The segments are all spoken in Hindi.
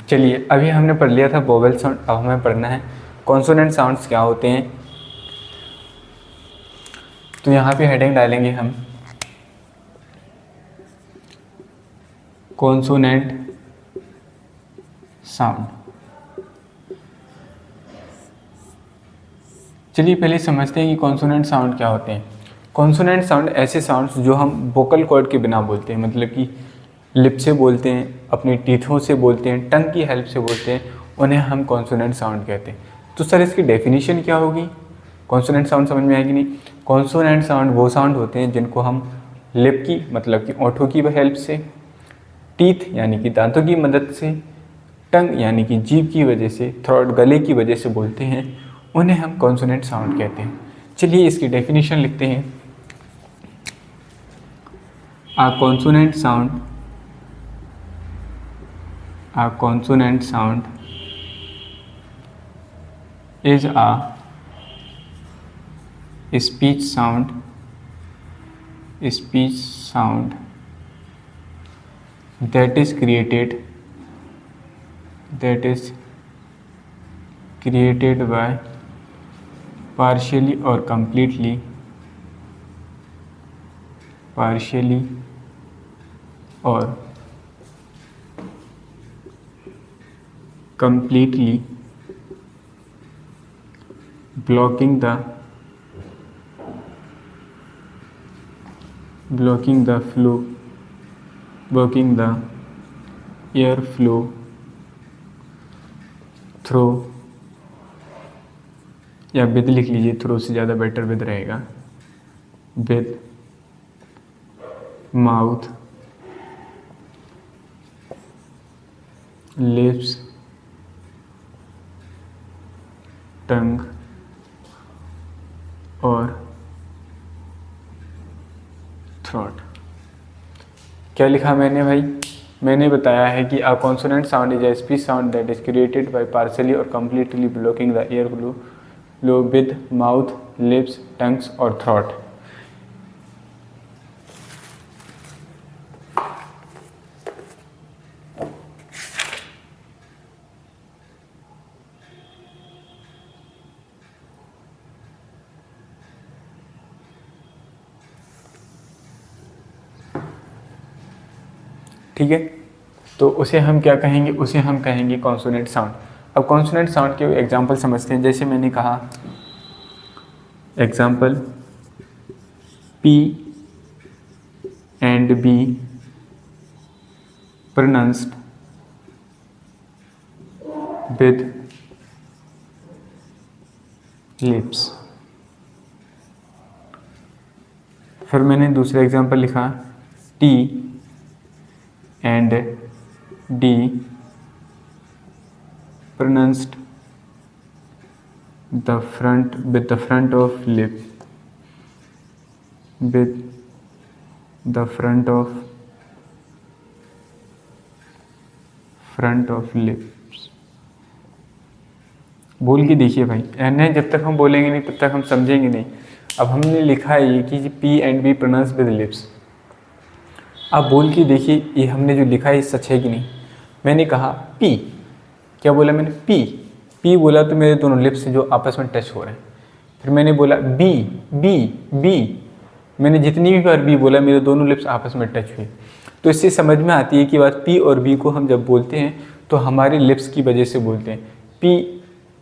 चलिए, अभी हमने पढ़ लिया था वोवेल साउंड, अब हमें पढ़ना है कॉन्सोनेंट साउंड्स क्या होते हैं। तो यहाँ पे हेडिंग डालेंगे हम कॉन्सोनेंट साउंड। चलिए पहले समझते हैं कि कॉन्सोनेंट साउंड क्या होते हैं। कॉन्सोनेंट साउंड ऐसे साउंड्स जो हम वोकल कॉर्ड के बिना बोलते हैं, मतलब कि लिप से बोलते हैं, अपने टीथों से बोलते हैं, टंग की हेल्प से बोलते हैं, उन्हें हम कॉन्सोनेंट साउंड कहते हैं। तो सर इसकी डेफिनेशन क्या होगी? कॉन्सोनेंट साउंड समझ में आएगी नहीं। कॉन्सोनेंट साउंड वो साउंड होते हैं जिनको हम लिप की मतलब कि ओंठों की हेल्प से, टीथ यानी कि दांतों की मदद से, टंग यानी कि जीभ की वजह से, थ्रोट गले की वजह से बोलते हैं, उन्हें हम कॉन्सोनेंट साउंड कहते हैं। चलिए इसकी डेफिनेशन लिखते हैं। A consonant sound is a speech sound that is created by partially or completely blocking the airflow through, या विद लिख लीजिए, थ्रू से ज़्यादा बेटर विद रहेगा, विद माउथ, लिप्स, टंग और थ्रोट। क्या लिखा मैंने भाई? मैंने बताया है कि a consonant sound is a speech sound that is created by partially और completely blocking the air flow with mouth, lips, tongues और थ्रोट। ठीक है, तो उसे हम क्या कहेंगे? उसे हम कहेंगे कॉन्सोनेंट साउंड। अब कॉन्सोनेंट साउंड के एग्जांपल समझते हैं। जैसे मैंने कहा example P and B pronounced with lips। फिर मैंने दूसरा एग्जांपल लिखा T and D pronounced with the front of lip, with the front of lips। बोल के देखिए भाई, नहीं जब तक हम बोलेंगे नहीं तब तक हम समझेंगे नहीं। अब हमने लिखा है ये कि P and B pronounced with lips। आप बोल के देखिए ये हमने जो लिखा है सच है कि नहीं। मैंने कहा P, क्या बोला मैंने? P बोला तो मेरे दोनों लिप्स जो आपस में टच हो रहे हैं। फिर मैंने बोला B, मैंने जितनी भी बार B बोला मेरे दोनों लिप्स आपस में टच हुए। तो इससे समझ में आती है कि बात P और B को हम जब बोलते हैं तो हमारे लिप्स की वजह से बोलते हैं। P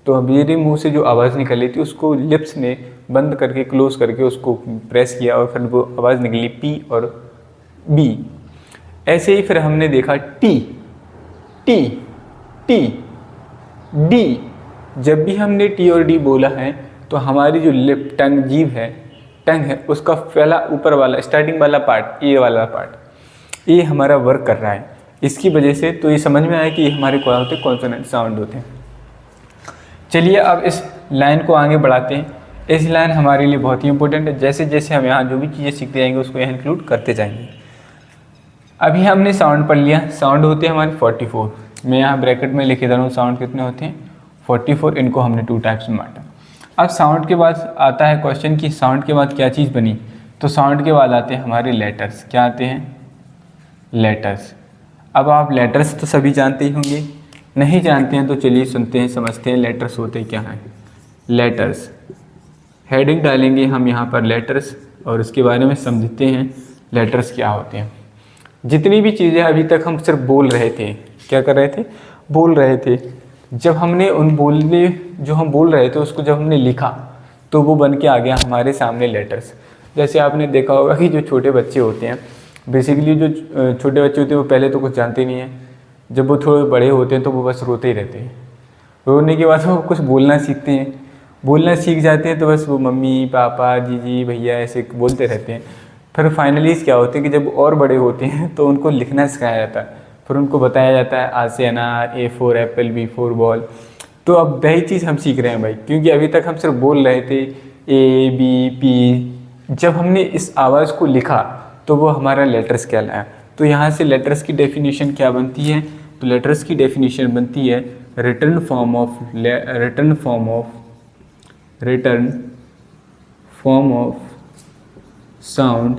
तो मेरे मुंह से जो आवाज़ निकल रही थी उसको लिप्स ने बंद करके क्लोज करके उसको प्रेस किया और फिर वो आवाज़ निकली P और B। ऐसे ही फिर हमने देखा T, D। जब भी हमने T और D बोला है तो हमारी जो लिप टंग है उसका पहला ऊपर वाला स्टार्टिंग वाला पार्ट, ये वाला पार्ट, ये हमारा वर्क कर रहा है। इसकी वजह से तो ये समझ में आया कि ये हमारे क्या होते हैं? कॉन्सोनेंट साउंड होते हैं। चलिए अब इस लाइन को आगे बढ़ाते हैं। इस लाइन हमारे लिए बहुत ही इंपॉर्टेंट है। जैसे जैसे हम यहाँ जो भी चीज़ें सीखते जाएंगे उसको यहाँ इंक्लूड करते जाएंगे। अभी हमने साउंड पढ़ लिया। साउंड होते हैं हमारे 44। मैं यहाँ ब्रैकेट में लिखे दे रहा हूँ साउंड कितने होते हैं? 44। इनको हमने 2 टाइप्स में बांटा। अब साउंड के बाद आता है क्वेश्चन कि साउंड के बाद क्या चीज़ बनी? तो साउंड के बाद आते हैं हमारे लेटर्स। क्या आते हैं? लेटर्स। अब आप लेटर्स तो सभी जानते ही होंगे, नहीं जानते हैं तो चलिए सुनते हैं, समझते हैं लेटर्स होते क्या हैं। लेटर्स, हेडिंग डालेंगे हम यहाँ पर लेटर्स, और उसके बारे में समझते हैं लेटर्स क्या होते हैं। जितनी भी चीज़ें अभी तक हम सिर्फ बोल रहे थे, क्या कर रहे थे, बोल रहे थे, जब हमने उन बोलने जो हम बोल रहे थे उसको जब हमने लिखा तो वो बन के आ गया हमारे सामने लेटर्स। जैसे आपने देखा होगा कि जो छोटे बच्चे होते हैं, बेसिकली जो छोटे बच्चे होते हैं वो पहले तो कुछ जानते नहीं हैं, जब वो थोड़े बड़े होते हैं तो वो बस रोते ही रहते हैं। रोने के बाद वो कुछ बोलना सीखते हैं, बोलना सीख जाते हैं तो बस वो मम्मी पापा जीजी भैया ऐसे बोलते रहते हैं। फिर फाइनली क्या होते हैं कि जब और बड़े होते हैं तो उनको लिखना सिखाया जाता है, फिर उनको बताया जाता है आ से अनार, A for apple, B for ball. तो अब वही चीज़ हम सीख रहे हैं भाई, क्योंकि अभी तक हम सिर्फ बोल रहे थे ए बी पी। जब हमने इस आवाज़ को लिखा तो वो हमारा लेटर्स कहलाया। तो यहाँ से लेटर्स की डेफिनेशन क्या बनती है, तो लेटर्स की डेफिनेशन बनती है return form of sound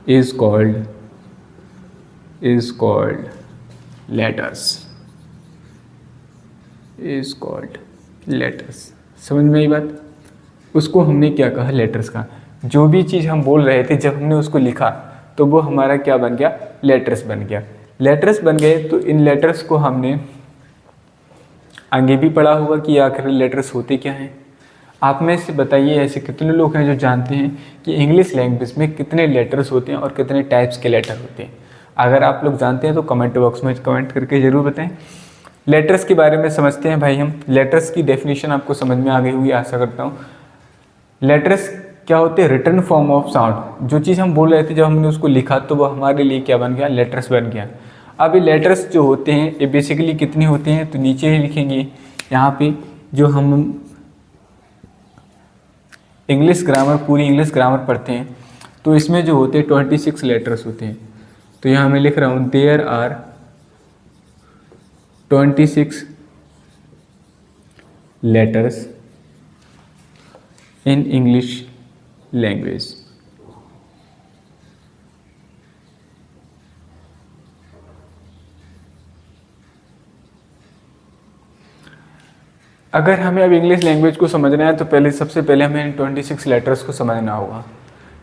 is called letters। समझ में आई बात। उसको हमने क्या कहा, लेटर्स का। जो भी चीज़ हम बोल रहे थे जब हमने उसको लिखा तो वो हमारा क्या बन गया, लेटर्स बन गया। लेटर्स बन गए तो इन लेटर्स को हमने आगे भी पढ़ा होगा कि आखिर लेटर्स होते क्या हैं। आप में से बताइए ऐसे कितने लोग हैं जो जानते हैं कि इंग्लिश लैंग्वेज में कितने लेटर्स होते हैं और कितने टाइप्स के लेटर होते हैं। अगर आप लोग जानते हैं तो कमेंट बॉक्स में कमेंट करके ज़रूर बताएं। लेटर्स के बारे में समझते हैं भाई हम। लेटर्स की डेफिनेशन आपको समझ में आ गई होगी आशा करता हूँ। लेटर्स क्या होते हैं, रिटर्न फॉर्म ऑफ साउंड। जो चीज़ हम बोल रहे थे जब हमने उसको लिखा तो वो हमारे लिए क्या बन गया, लेटर्स बन गया। अब ये लेटर्स जो होते हैं ये बेसिकली कितने होते हैं, तो नीचे ही लिखेंगे यहाँ पे। जो हम इंग्लिश ग्रामर, पूरी इंग्लिश ग्रामर पढ़ते हैं तो इसमें जो होते हैं 26 लेटर्स होते हैं। तो यहाँ मैं लिख रहा हूँ there are 26 letters in English language. अगर हमें अब इंग्लिश लैंग्वेज को समझना है तो सबसे पहले हमें इन 26 लेटर्स को समझना होगा,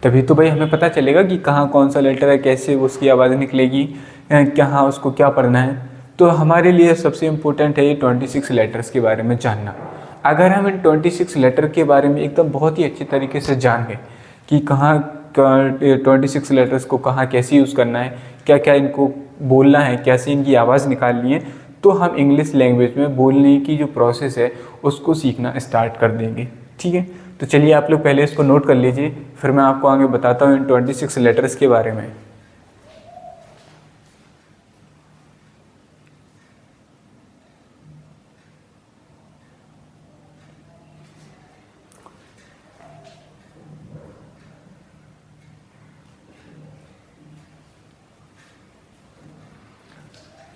तभी तो भाई हमें पता चलेगा कि कहाँ कौन सा लेटर है, कैसे उसकी आवाज़ निकलेगी, कहाँ उसको क्या पढ़ना है। तो हमारे लिए सबसे इम्पोर्टेंट है ये 26 लेटर्स के बारे में जानना। अगर हम इन 26 लेटर के बारे में एकदम बहुत ही अच्छे तरीके से जान गए कि कहाँ 26 लेटर्स को कहाँ कैसे यूज़ करना है, क्या क्या इनको बोलना है, कैसे इनकी आवाज़ निकालनी है, तो हम इंग्लिश लैंग्वेज में बोलने की जो प्रोसेस है उसको सीखना स्टार्ट कर देंगे। ठीक है, तो चलिए आप लोग पहले इसको नोट कर लीजिए, फिर मैं आपको आगे बताता हूँ इन 26 लेटर्स के बारे में।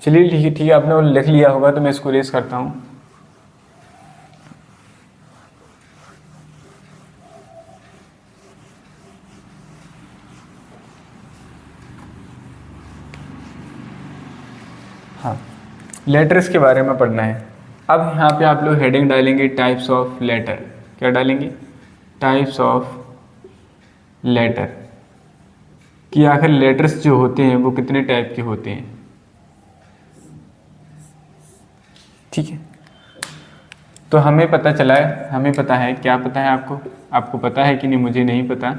चलिए ठीक है, आपने वो लिख लिया होगा तो मैं इसको रेस करता हूँ। हाँ, लेटर्स के बारे में पढ़ना है। अब यहाँ पे आप लोग हेडिंग डालेंगे टाइप्स ऑफ लेटर। क्या डालेंगे, टाइप्स ऑफ लेटर, कि आखिर लेटर्स जो होते हैं वो कितने टाइप के होते हैं। ठीक है, तो हमें पता चला है, हमें पता है, क्या पता है आपको पता है कि नहीं मुझे नहीं पता,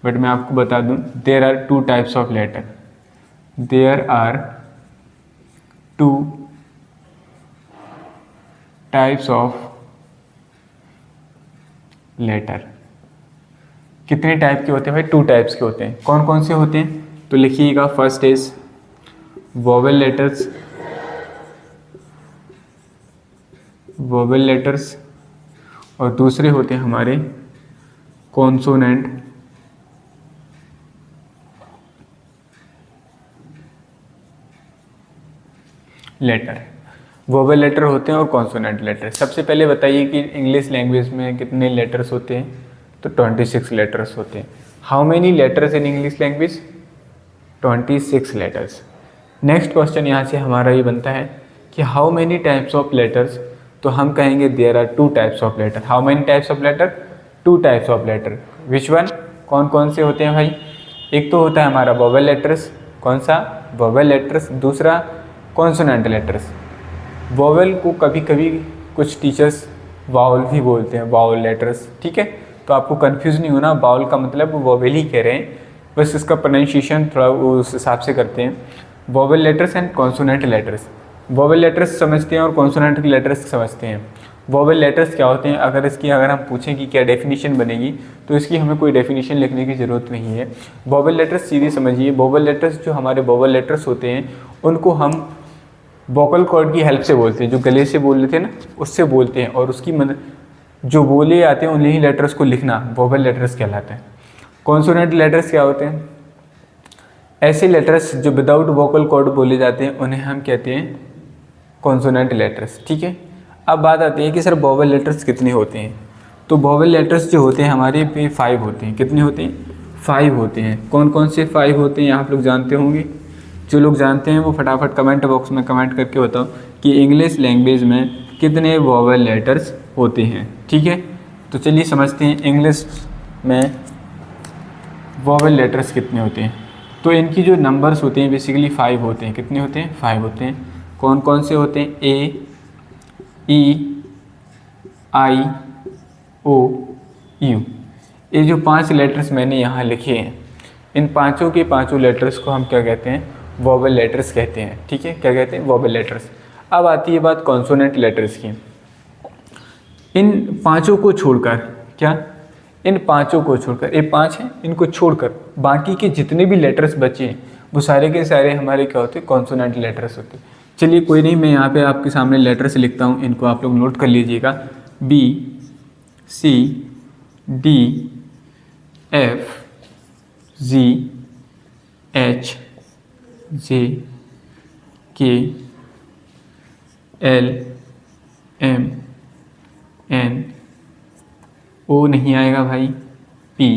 बट मैं आपको बता दूं। There are 2 types of letter. There are 2 types of letter. कितने टाइप के होते हैं भाई, 2 टाइप्स के होते हैं। कौन कौन से होते हैं, तो लिखिएगा। First is vowel letters, vowel letters, और दूसरे होते हैं हमारे कॉन्सोनेंट लेटर। वोवेल लेटर होते हैं और कॉन्सोनेंट लेटर। सबसे पहले बताइए कि इंग्लिश लैंग्वेज में कितने लेटर्स होते हैं, तो 26 लेटर्स होते हैं। How many letters in English language, 26 letters. Next question यहाँ से हमारा ये बनता है कि how many types of letters, तो हम कहेंगे there are 2 types of letter. How many types of letter? 2 types of letter. Which one? कौन कौन से होते हैं भाई? एक तो होता है हमारा वोवेल लेटर्स। कौन सा? Vowel letters. दूसरा कॉन्सोनेंट लेटर्स। वोवेल को कभी कभी कुछ टीचर्स वाउल भी बोलते हैं, वाउल लेटर्स, ठीक है। तो आपको कंफ्यूज नहीं होना, वाउल का मतलब वोवेल ही कह रहे हैं, बस इसका प्रोनाउंसिएशन थोड़ा उस हिसाब से करते हैं। Vowel letters and consonant letters. Vowel letters समझते हैं और कॉन्सोनेंट लेटर्स समझते हैं। वोवेल लेटर्स क्या होते हैं? अगर हम पूछें कि क्या डेफिनेशन बनेगी, तो इसकी हमें कोई डेफिनेशन लिखने की ज़रूरत नहीं है। वोवेल लेटर्स सीधे समझिए, वोवेल लेटर्स जो हमारे वोवेल लेटर्स होते हैं उनको हम वोकल कॉर्ड की हेल्प से बोलते हैं, जो गले से बोल लेते हैं ना, उससे बोलते हैं, और उसकी जो बोले आते हैं उन्हीं लेटर्स को लिखना वोवेल लेटर्स कहलाते हैं। कॉन्सोनेंट लेटर्स क्या होते हैं? ऐसे लेटर्स जो विदाउट वोकल कॉर्ड बोले जाते हैं उन्हें हम कहते हैं कॉन्सोनेंट लेटर्स, ठीक है। अब बात आती है कि सर वोवेल लेटर्स कितने होते हैं? तो वोवेल लेटर्स जो होते हैं हमारे पे 5 होते हैं। कितने होते हैं? 5 होते हैं। कौन कौन से 5 होते हैं आप लोग जानते होंगे? जो लोग जानते हैं वो फटाफट कमेंट बॉक्स में कमेंट करके बताओ कि इंग्लिश लैंग्वेज में कितने वोवेल लेटर्स होते हैं, ठीक है। तो चलिए समझते हैं इंग्लिश में वोवेल लेटर्स कितने होते हैं। तो इनकी जो नंबर्स होते हैं बेसिकली 5 होते हैं। कितने होते हैं? 5 होते हैं। कौन कौन से होते हैं? ए, ई, आई, ओ, यू। ये जो 5 लेटर्स मैंने यहाँ लिखे हैं, इन पाँचों के पाँचों लेटर्स को हम क्या कहते हैं? वोवेल लेटर्स कहते हैं, ठीक है। क्या कहते हैं? Vowel letters. अब आती है बात कॉन्सोनेंट लेटर्स की। इन पाँचों को छोड़कर, क्या? इन पाँचों को छोड़कर, ये 5 हैं, इनको छोड़कर बाकी के जितने भी लेटर्स बचे हैं वो सारे के सारे हमारे क्या होते हैं? कॉन्सोनेंट लेटर्स होते हैं। चलिए कोई नहीं, मैं यहाँ पे आपके सामने लेटर्स लिखता हूँ, इनको आप लोग नोट कर लीजिएगा। B, C, D, F, G, H, J, K, L, M, N, O नहीं आएगा भाई, P,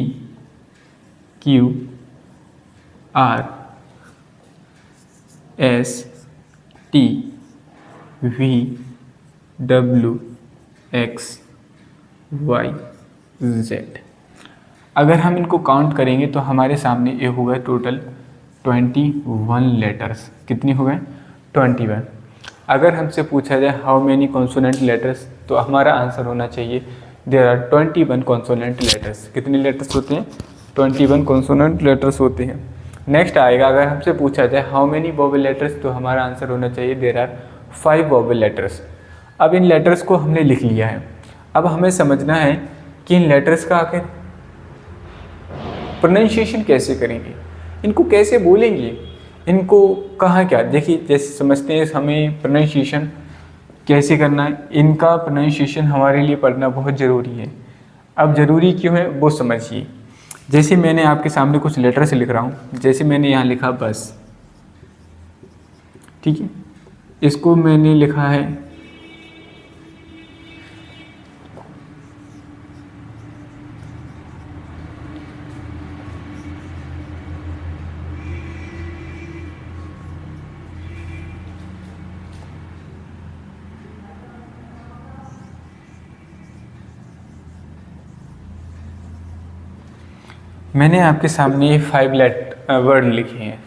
Q, R, S, T, V, W, X, Y, Z. अगर हम इनको काउंट करेंगे तो हमारे सामने ये हो गए टोटल 21 लेटर्स। कितनी हो गए? 21। अगर हमसे पूछा जाए हाउ मेनी कॉन्सोनेंट लेटर्स, तो हमारा आंसर होना चाहिए देयर आर 21 कॉन्सोनेंट लेटर्स। कितने लेटर्स होते हैं? 21 कॉन्सोनेंट लेटर्स होते हैं। नेक्स्ट आएगा, अगर हमसे पूछा जाए हाउ मेनी वोवेल लेटर्स, तो हमारा आंसर होना चाहिए देयर आर 5 वोवेल लेटर्स। अब इन लेटर्स को हमने लिख लिया है। अब हमें समझना है कि इन लेटर्स का आखिर प्रोनाउंसिएशन कैसे करेंगे, इनको कैसे बोलेंगे, इनको कहाँ क्या। देखिए जैसे समझते हैं हमें प्रोनाउंसिएशन कैसे करना है, इनका प्रोनाउंसिएशन हमारे लिए पढ़ना बहुत ज़रूरी है। अब ज़रूरी क्यों है वो समझिए। जैसे मैंने आपके सामने कुछ लेटर से लिख रहा हूँ, जैसे मैंने यहाँ लिखा बस, ठीक है, इसको मैंने लिखा है मैंने आपके सामने 5 वर्ड लिखे हैं।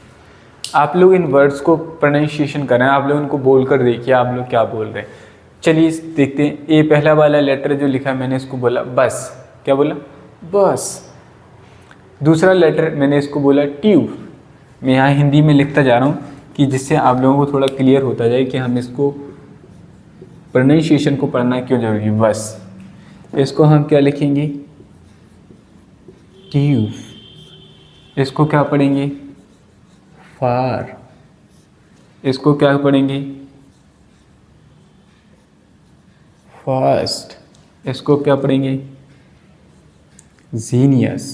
आप लोग इन वर्ड्स को प्रोनाउंसिएशन करें, आप लोग उनको बोल कर देखिए आप लोग क्या बोल रहे हैं। चलिए देखते हैं। ये पहला वाला लेटर जो लिखा मैंने इसको बोला बस। क्या बोला? बस। दूसरा लेटर मैंने इसको बोला ट्यूब। मैं यहाँ हिंदी में लिखता जा रहा हूँ कि जिससे आप लोगों को थोड़ा क्लियर होता जाए कि हम इसको प्रोनाउंसिएशन को पढ़ना क्यों जरूरी है। बस इसको हम क्या लिखेंगे? ट्यूब। इसको क्या पढ़ेंगे? फार। इसको क्या पढ़ेंगे? फास्ट। इसको क्या पढ़ेंगे? जीनियस।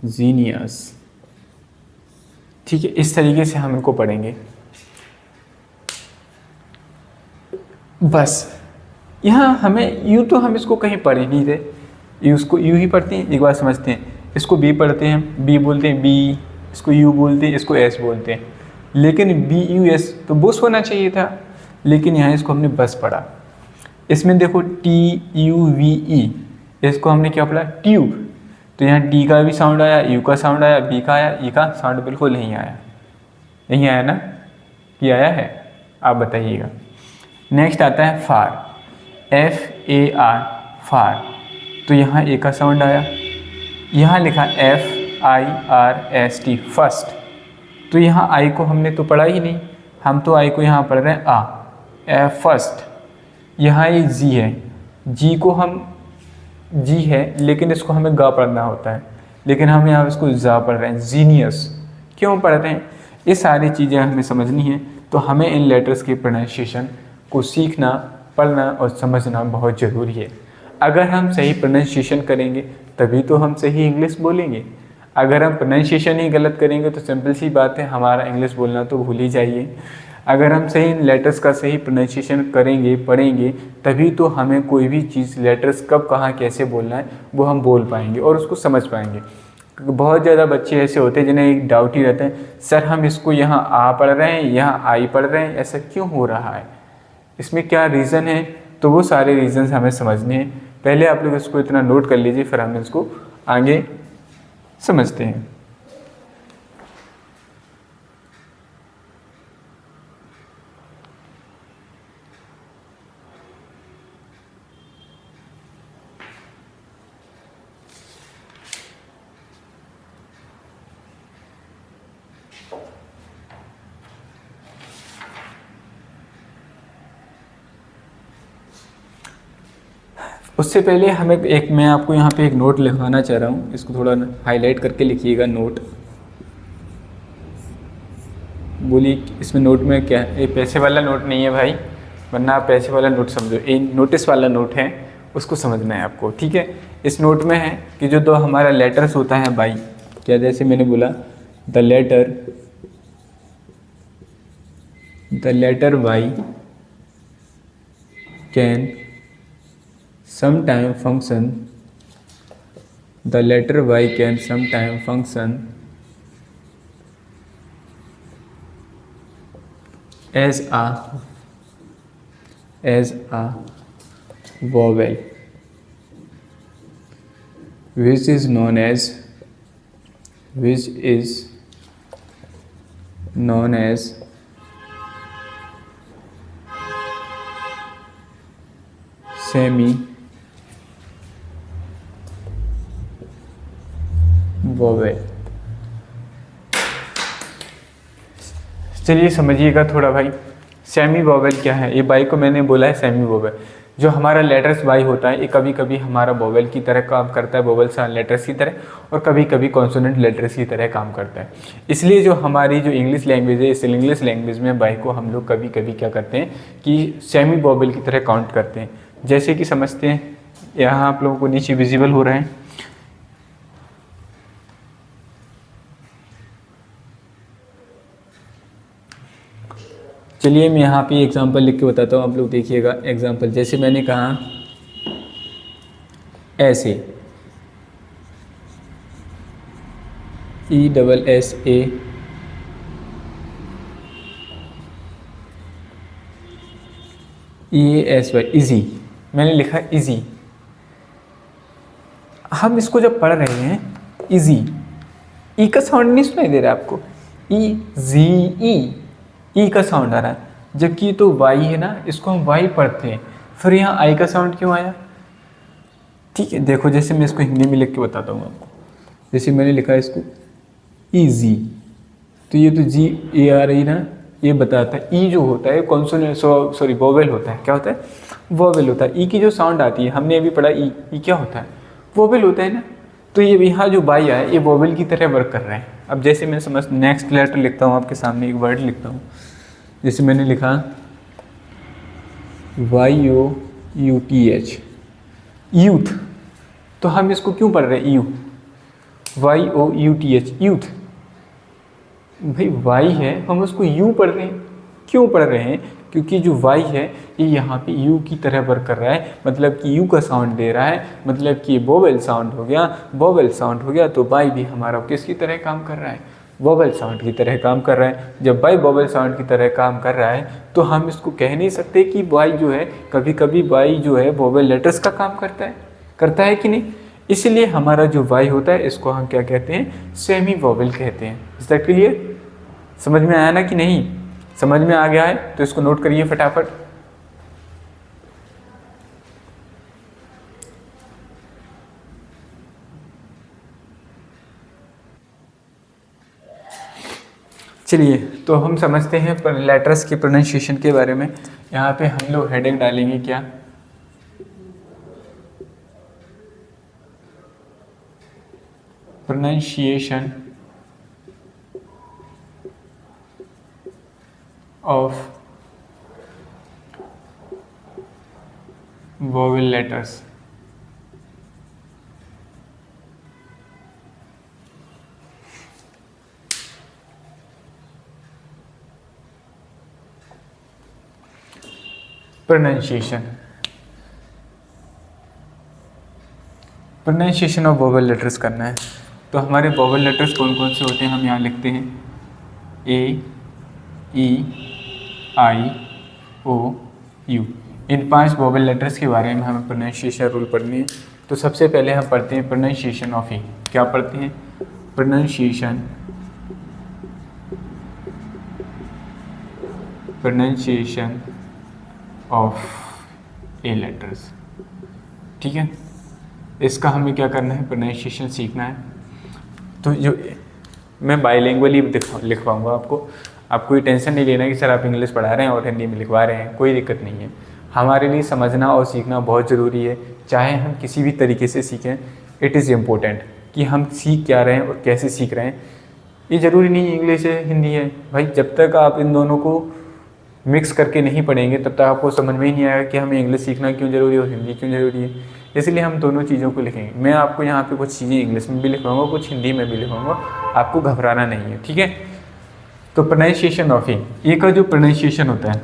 जीनियस। ठीक है, इस तरीके से हम इनको पढ़ेंगे। बस यहाँ हमें यूँ तो हम इसको कहीं पढ़े नहीं थे, इसको यू ही पढ़ते हैं। एक बार समझते हैं, इसको बी पढ़ते हैं, बी बोलते हैं बी, इसको यू बोलते हैं, इसको एस बोलते हैं। लेकिन BUS तो बुश होना चाहिए था, लेकिन यहाँ इसको हमने बस पढ़ा। इसमें देखो TUVE, इसको हमने क्या पढ़ा, ट्यूब। तो यहाँ टी का भी साउंड आया, यू का साउंड आया, बी का आया, ई का साउंड बिल्कुल नहीं आया। नहीं आया ना, कि आया है, आप बताइएगा। नेक्स्ट आता है फार, FAR, फार। तो यहाँ ए का साउंड आया, यहाँ लिखा FIRST, फर्स्ट। तो यहाँ आई को हमने तो पढ़ा ही नहीं, हम तो आई को यहाँ पढ़ रहे हैं फर्स्ट। यहाँ ये जी है, जी को हम जी है, लेकिन इसको हमें गा पढ़ना होता है, लेकिन हम यहाँ इसको जा पढ़ रहे हैं, जीनियस। क्यों पढ़ रहे हैं, ये सारी चीज़ें हमें समझनी है। तो हमें इन लेटर्स के प्रोनाउंसिएशन को सीखना, पढ़ना और समझना बहुत ज़रूरी है। अगर हम सही प्रोनाउंसिएशन करेंगे तभी तो हम सही इंग्लिश बोलेंगे। अगर हम प्रोनाउंसिएशन ही गलत करेंगे तो सिंपल सी बात है, हमारा इंग्लिश बोलना तो भूल ही जाइए। अगर हम सही लेटर्स का सही प्रोनाउंसिएशन करेंगे, पढ़ेंगे, तभी तो हमें कोई भी चीज़, लेटर्स कब कहाँ कैसे बोलना है वो हम बोल पाएंगे और उसको समझ पाएंगे। क्योंकि बहुत ज़्यादा बच्चे ऐसे होते हैं जिन्हें एक डाउट ही रहता है, सर हम इसको यहाँ आ पढ़ रहे हैं, यहाँ आई पढ़ रहे हैं, ऐसा क्यों हो रहा है, इसमें क्या रीज़न है। तो वो सारे रीज़न्स हमें समझने हैं। पहले आप लोग इसको इतना नोट कर लीजिए, फिर हम इसको आगे समझते हैं। उससे पहले मैं आपको यहाँ पे एक नोट लिखवाना चाह रहा हूँ, इसको थोड़ा हाईलाइट करके लिखिएगा नोट। बोलिए इसमें नोट में क्या है, ये पैसे वाला नोट नहीं है भाई, वरना आप पैसे वाला नोट समझो, ये नोटिस वाला नोट है, उसको समझना है आपको, ठीक है। इस नोट में है कि जो दो हमारा लेटर्स होता है बाई, क्या जैसे मैंने बोला the letter by can sometime function, the letter y can sometime function as a vowel, which is known as semi vowel. चलिए समझिएगा थोड़ा भाई, सेमी वोवेल क्या है। ये बाई को मैंने बोला है सेमी वोवेल। जो हमारा लेटर्स बाई होता है ये कभी कभी हमारा वोवेल की तरह काम करता है, वोवेल साउंड लेटर्स की तरह, और कभी कभी कॉन्सोनेंट लेटर्स की तरह काम करता है। इसलिए जो हमारी जो इंग्लिश लैंग्वेज है, इस इंग्लिश लैंग्वेज में बाई को हम लोग कभी कभी क्या करते हैं कि सेमी वोवेल की तरह काउंट करते हैं। जैसे कि समझते हैं, यहाँ आप लोगों को नीचे विजिबल हो रहा है, चलिए मैं यहाँ पे एग्जांपल लिख के बताता हूँ, आप लोग देखिएगा। एग्जांपल जैसे मैंने कहा ऐसे, ESSA, EASY, इजी, मैंने लिखा इजी। हम इसको जब पढ़ रहे हैं इजी, ई का साउंड नहीं सुनाई दे रहा है आपको, ई का साउंड आ रहा है, जबकि तो वाई है ना, इसको हम वाई पढ़ते हैं, फिर यहाँ आई का साउंड क्यों आया। ठीक है, देखो जैसे मैं इसको हिंदी में लिख के बताता हूँ आपको। जैसे मैंने लिखा है इसको ईजी, तो ये तो जी ए आ रही ना, ये बताता है ई जो होता है कॉन्सोनेंट, सॉरी वोवेल होता है। क्या होता है, वोवेल होता है। ई की जो साउंड आती है, हमने अभी पढ़ा ई क्या होता है, वोवेल होता है ना। तो ये यहाँ जो बाई आया ये वोवेल की तरह वर्क कर रहे हैं। अब जैसे मैं समझ नेक्स्ट लेटर लिखता हूँ, आपके सामने एक वर्ड लिखता हूँ। जैसे मैंने लिखा YOUTH, यूथ। तो हम इसको क्यों पढ़ रहे हैं, YOUTH, यूथ। भाई वाई है, हम उसको यू पढ़ रहे हैं। क्यों पढ़ रहे हैं, क्योंकि जो वाई है ये यहाँ पे यू की तरह वर्क कर रहा है, मतलब कि यू का साउंड दे रहा है, मतलब कि वोवेल साउंड हो गया, वोवेल साउंड हो गया। तो वाई भी हमारा किसकी तरह काम कर रहा है, वोवेल साउंड की तरह काम कर रहा है। जब वाई वोवेल साउंड की तरह काम कर रहा है तो हम इसको कह नहीं सकते कि वाई जो है, कभी कभी वाई जो है वोवेल लेटर्स का काम करता है कि नहीं। इसलिए हमारा जो वाई होता है इसको हम क्या कहते हैं, सेमी वोवेल कहते हैं। Is that clear? समझ में आया ना कि नहीं? समझ में आ गया है तो इसको नोट करिए फटाफट। चलिए तो हम समझते हैं लेटर्स के प्रोनाउंसिएशन के बारे में। यहाँ पे हम लोग हेडिंग डालेंगे क्या, pronunciation of vowel letters. Pronunciation of vowel letters करना है। तो हमारे वोवेल लेटर्स कौन कौन से होते हैं, हम यहाँ लिखते हैं ए, ई, आई, ओ, यू। इन 5 वोवेल लेटर्स के बारे में हमें प्रोनाउंसिएशन रूल पढ़नी है। तो सबसे पहले हम पढ़ते हैं प्रोनाउंसिएशन ऑफ ई। क्या पढ़ते हैं? Pronunciation of A letters. ठीक है, इसका हमें क्या करना है, प्रोनाउंसिएशन सीखना है। तो जो मैं बाइलिंगुअली लिखवाऊंगा आपको कोई टेंशन नहीं लेना कि सर आप इंग्लिश पढ़ा रहे हैं और हिंदी में लिखवा रहे हैं, कोई दिक्कत नहीं है। हमारे लिए समझना और सीखना बहुत ज़रूरी है, चाहे हम किसी भी तरीके से सीखें। इट इज़ इम्पोर्टेंट कि हम सीख क्या रहे हैं और कैसे सीख रहे हैं। ये ज़रूरी नहीं इंग्लिश है हिंदी है भाई, जब तक आप इन दोनों को मिक्स करके नहीं पढ़ेंगे तब तक आपको समझ में ही नहीं आएगा कि हमें इंग्लिश सीखना क्यों ज़रूरी है और हिंदी क्यों ज़रूरी है। इसलिए हम दोनों चीज़ों को लिखेंगे। मैं आपको यहाँ पे कुछ चीज़ें इंग्लिश में भी लिखवाऊंगा, कुछ हिंदी में भी लिखवाऊंगा, आपको घबराना नहीं है, ठीक है। तो प्रोनाउंसिएशन ऑफ ए का जो प्रोनाउंसिएशन होता है,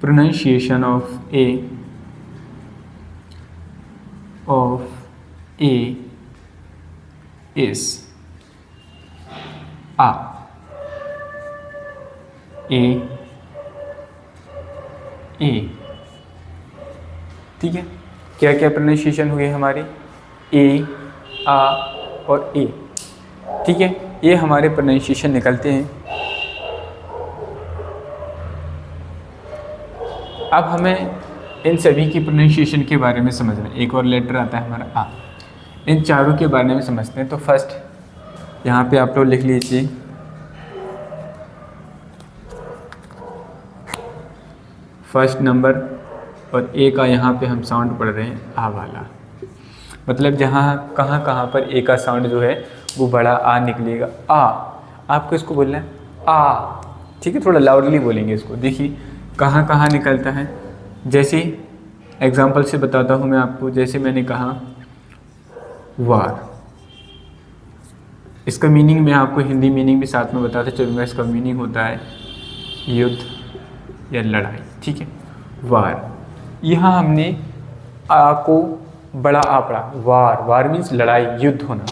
प्रोनाउंसिएशन ऑफ ए इज आ, ए, ठीक है। क्या क्या प्रोनाउंसिएशन हुए हमारे, ए, आ और ए, ठीक है। ये हमारे प्रोनाउंसिएशन निकलते हैं। अब हमें इन सभी की प्रोनाउंसिएशन के बारे में समझना है। एक और लेटर आता है हमारा आ, इन चारों के बारे में समझते हैं। तो फर्स्ट यहाँ पे आप लोग लिख लीजिए फर्स्ट नंबर, और ए का यहाँ पे हम साउंड पढ़ रहे हैं आ वाला, मतलब जहाँ कहाँ पर ए का साउंड जो है वो बड़ा आ निकलेगा। आ, आपको इसको बोलना है आ, ठीक है। थोड़ा लाउडली बोलेंगे इसको। देखिए कहाँ निकलता है। जैसे एग्जांपल से बताता हूँ मैं आपको। जैसे मैंने कहा वार, इसका मीनिंग मैं आपको हिंदी मीनिंग भी साथ में बताते चलूँगा। इसका मीनिंग होता है युद्ध या लड़ाई, ठीक है। वार, यहाँ हमने आ को बड़ा आ पढ़ा। वार मीन्स लड़ाई, युद्ध होना।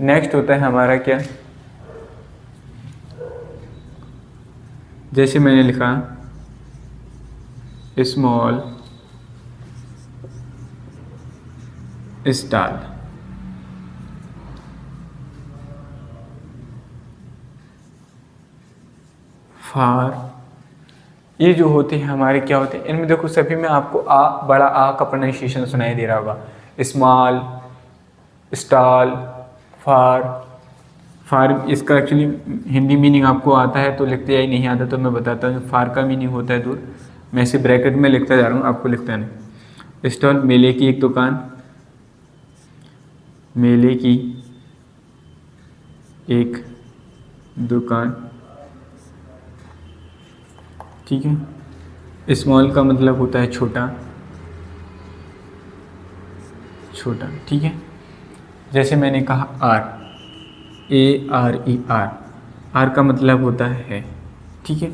नेक्स्ट होता है हमारा क्या, जैसे मैंने लिखा स्मॉल स्टार, फार, ये जो होते हैं हमारे क्या होते हैं, इनमें देखो सभी में आपको आ, बड़ा आ का प्रोनाउंसिएशन सुनाई दे रहा होगा। स्मॉल, स्टाल, फार इसका एक्चुअली हिंदी मीनिंग आपको आता है तो लिखते या नहीं आता तो मैं बताता हूँ। फार का मीनिंग होता है दूर। मैं इसे ब्रैकेट में लिखता जा रहा हूँ, आपको लिखता नहीं। स्टॉल, मेले की एक दुकान, मेले की एक दुकान, ठीक है। स्मॉल का मतलब होता है छोटा, ठीक है। जैसे मैंने कहा आर, ARE, आर का मतलब होता है, ठीक है।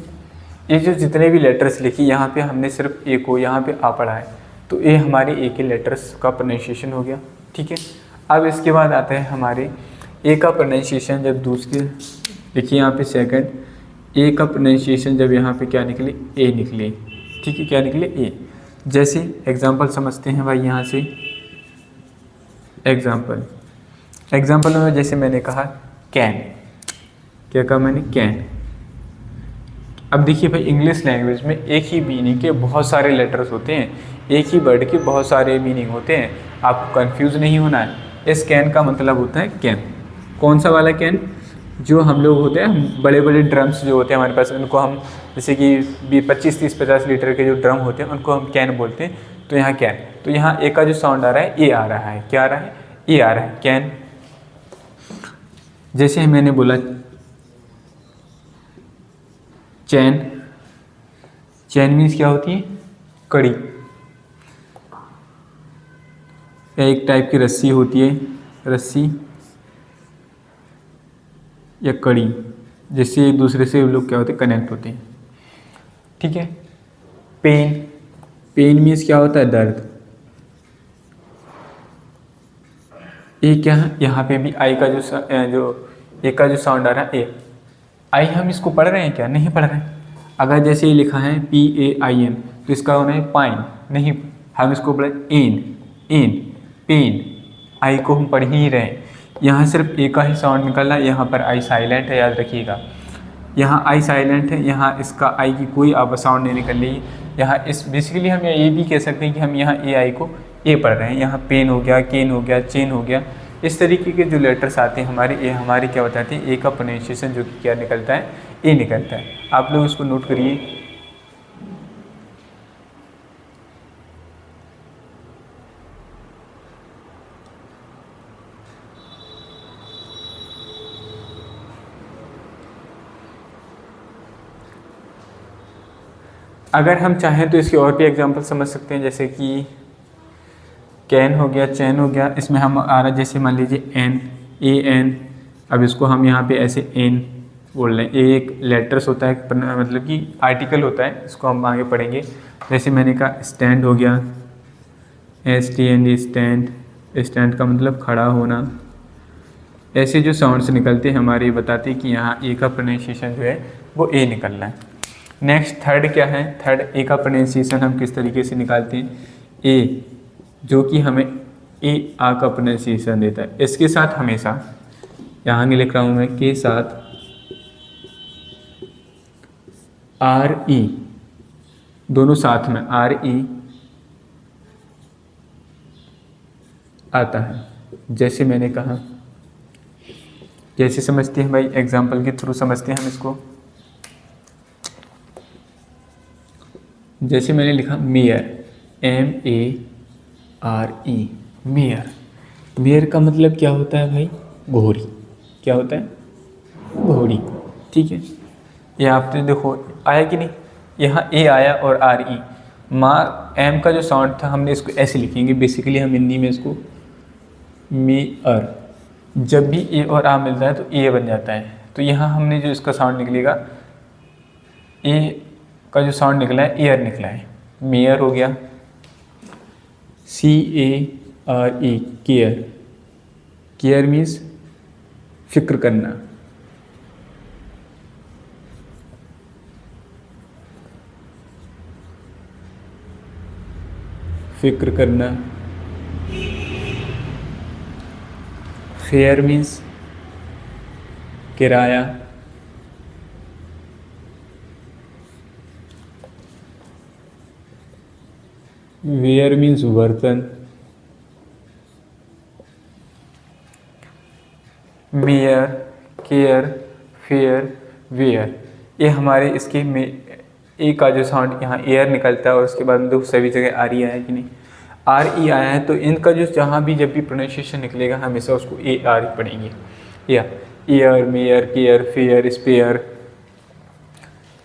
ये जो जितने भी लेटर्स लिखी यहाँ पे हमने सिर्फ ए को यहाँ पे आ पढ़ा है। तो ये हमारे ए के लेटर्स का प्रोनाउंसिएशन हो गया। ठीक है, अब इसके बाद आता है हमारे ए का प्रोनाउंसिएशन। जब दूसरे देखिए यहाँ पे सेकंड ए का प्रोनाउंसिएशन जब यहाँ पे क्या निकले, ए निकले। ठीक है, क्या निकले, ए। जैसे एग्जांपल समझते हैं भाई यहाँ से। एग्जांपल में जैसे मैंने कहा कैन, क्या कहा मैंने, कैन। अब देखिए भाई इंग्लिश लैंग्वेज में एक ही मीनिंग के बहुत सारे लेटर्स होते हैं, एक ही वर्ड के बहुत सारे मीनिंग होते हैं, आपको कंफ्यूज नहीं होना है। इस कैन का मतलब होता है कैन। कौन सा वाला कैन, जो हम लोग होते हैं बड़े बड़े ड्रम्स जो होते हैं हमारे पास, उनको हम जैसे कि 25, 30, 50 लीटर के जो ड्रम होते हैं उनको हम कैन बोलते हैं। तो यहाँ कैन, तो यहाँ ए का जो साउंड आ रहा है ए आ रहा है, क्या आ रहा है, ए आ रहा है, कैन। जैसे मैंने बोला चैन, चैन मीन्स क्या होती है, कड़ी, या एक टाइप की रस्सी होती है, रस्सी या कड़ी, जिससे एक दूसरे से लोग क्या होते हैं, कनेक्ट होते हैं। ठीक है, पेन, पेन मीन्स क्या होता है, दर्द। ये क्या है, यहाँ पे भी आई का जो ए का जो साउंड आ रहा है ए, आई हम इसको पढ़ रहे हैं क्या, नहीं पढ़ रहे हैं। अगर जैसे ये लिखा है PAIN तो इसका होना है पाइन, नहीं, हम इसको पढ़े एन, एन, पेन। आई को हम पढ़ ही रहे हैं, यहाँ सिर्फ ए का ही साउंड निकल रहा है, यहाँ पर आई साइलेंट है, याद रखिएगा। यहाँ आई साइलेंट है, यहाँ इसका आई की कोई साउंड नहीं निकल रही है। यहाँ इस बेसिकली हम ये भी कह सकते हैं कि हम यहाँ ए आई को ए पढ़ रहे हैं। यहाँ पेन हो गया, केन हो गया, चेन हो गया, इस तरीके के जो लेटर्स आते हैं हमारे, ये हमारे क्या बताते हैं, ए का प्रोनाउंसिएशन जो कि क्या निकलता है, ए निकलता है। आप लोग इसको नोट करिए। अगर हम चाहें तो इसके और भी एग्जांपल समझ सकते हैं, जैसे कि कैन हो गया, चैन हो गया, इसमें हम आ रहा जैसे मान लीजिए एन, AN। अब इसको हम यहाँ पे ऐसे एन बोल रहे हैं, ए एक लेटर्स होता है, मतलब कि आर्टिकल होता है, इसको हम आगे पढ़ेंगे। जैसे मैंने कहा स्टैंड हो गया, STAND, स्टैंड, स्टैंड का मतलब खड़ा होना। ऐसे जो साउंड्स निकलते हैं हमारे, ये बताते हैं कि यहाँ ए का प्रोनाउंसिएशन जो है वो ए निकल रहा है। नेक्स्ट थर्ड क्या है, थर्ड ए का प्रोनाउंसिएशन हम किस तरीके से निकालते हैं, ए जो कि हमें ए आ का प्रोनाउंसिएशन देता है। इसके साथ हमेशा यहाँ नहीं लिख रहा हूँ मैं, के साथ RE, दोनों साथ में RE आता है। जैसे मैंने कहा, कैसे समझते हैं भाई, एग्जाम्पल के थ्रू समझते हैं हम इसको। जैसे मैंने लिखा मेयर, MERE, मेयर। मेयर का मतलब क्या होता है भाई, घोड़ी। क्या होता है, घोड़ी। ठीक है, ये आपने देखो आया कि नहीं, यहाँ ए आया और RE, माँ एम का जो साउंड था हमने इसको ऐसे लिखेंगे, बेसिकली हम हिंदी में इसको मेयर, जब भी ए और आ मिलता है तो ए बन जाता है। तो यहाँ हमने जो इसका साउंड निकलेगा, ए का जो साउंड निकला है एयर निकला है, मेयर हो गया। CARE, केयर, केयर मीन्स फिक्र करना। फिक्र करना। फेयर मीन्स किराया। वेयर मीन्स बर्तन। मेयर, केयर, फेयर, वेयर, ये हमारे इसके में ए का जो साउंड यहाँ एयर निकलता है, और उसके बाद में सभी जगह RE आया है कि नहीं, RE आया है। तो इनका जो जहाँ भी जब भी प्रोनाउंसिएशन निकलेगा हमेशा उसको AR ही पढ़ेंगे, या air, mayor, care, fair, spare.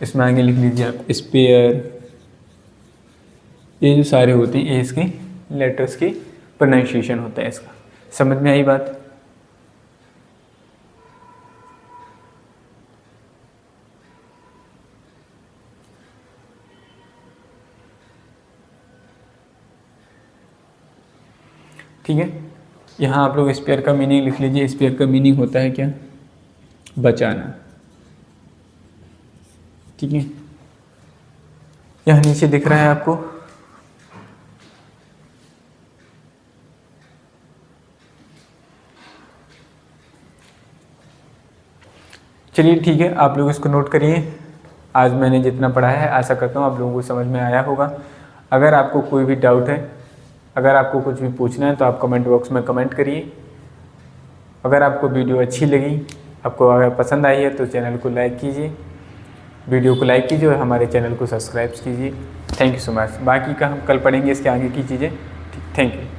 इसमें आगे लिख लीजिए आप स्पेयर। ये जो सारे होते हैं ये इसके लेटर्स की प्रोनाउंसिएशन होता है इसका। समझ में आई बात। ठीक है। यहाँ आप लोग स्पेयर का मीनिंग लिख लीजिए। स्पेयर का मीनिंग होता है क्या? बचाना। ठीक है, यहाँ नीचे दिख रहा है आपको। चलिए ठीक है, आप लोग इसको नोट करिए। आज मैंने जितना पढ़ाया है आशा करता हूँ आप लोगों को समझ में आया होगा। अगर आपको कोई भी डाउट है, अगर आपको कुछ भी पूछना है तो आप कमेंट बॉक्स में कमेंट करिए। अगर आपको वीडियो अच्छी लगी, आपको अगर पसंद आई है तो चैनल को लाइक कीजिए, वीडियो को लाइक कीजिए और हमारे चैनल को सब्सक्राइब कीजिए। Thank you so much. बाकी का हम कल पढ़ेंगे इसके आगे की चीज़ें। Thank you.